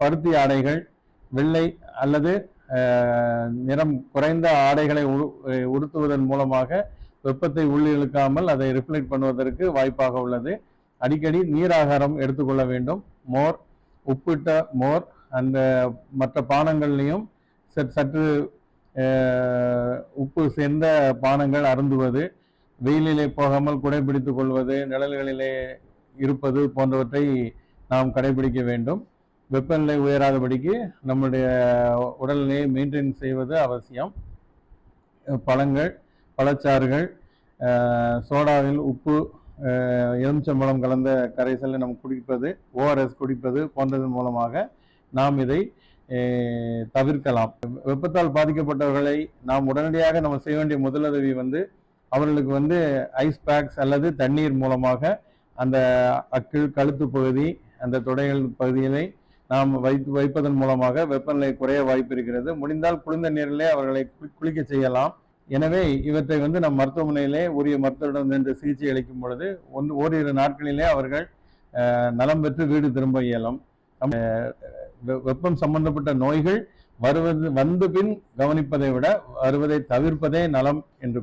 பருத்தி ஆடைகள், வெள்ளை அல்லது நிறம் குறைந்த ஆடைகளை உடுத்துவதன் மூலமாக வெப்பத்தை உள்ளிழுக்காமல் அதை ரிஃப்ளெக்ட் பண்ணுவதற்கு வாய்ப்பாக உள்ளது. அடிக்கடி நீராகாரம் எடுத்துக்கொள்ள வேண்டும். மோர், உப்பிட்ட மோர் அந்த மற்ற பானங்கள்லையும் சற்று உப்பு சேர்ந்த பானங்கள் அருந்துவது, வெயிலிலே போகாமல் குடைபிடித்துக் கொள்வது, நிழல்களிலே இருப்பது போன்றவற்றை நாம் கடைபிடிக்க வேண்டும். வெப்பநிலை உயராதபடிக்கு நம்முடைய உடல்நிலையை மெயின்டைன் செய்வது அவசியம். பழங்கள், பழச்சாறுகள், சோடாவில் உப்பு, எலுமிச்சம்பழம் கலந்த கரைசலை நம்ம குடிப்பது, ஓஆர்எஸ் குடிப்பது போன்றதன் மூலமாக நாம் இதை தவிர்க்கலாம். வெப்பத்தால் பாதிக்கப்பட்டவர்களை நாம் உடனடியாக நம்ம செய்ய வேண்டிய முதலுதவி அவர்களுக்கு ஐஸ் பேக்ஸ் அல்லது தண்ணீர் மூலமாக அந்த அக்கிள், கழுத்து பகுதி, அந்த தொடைகள் பகுதிகளை நாம் வைப்பதன் மூலமாக வெப்பநிலை குறைய வாய்ப்பு இருக்கிறது. முடிந்தால் குளிர்ந்த நீரிலே அவர்களை குளிக்க செய்யலாம். எனவே இவற்றை நம் மருத்துவமனையிலே உரிய மருத்துவரிடம் சென்று சிகிச்சை அளிக்கும் பொழுது ஓரிரு நாட்களிலே அவர்கள் நலம் பெற்று வீடு திரும்ப இயலும். வெப்பம் சம்பந்தப்பட்ட நோய்கள் வந்து பின் கவனிப்பதை விட வருவதை தவிர்ப்பதே நலம் என்று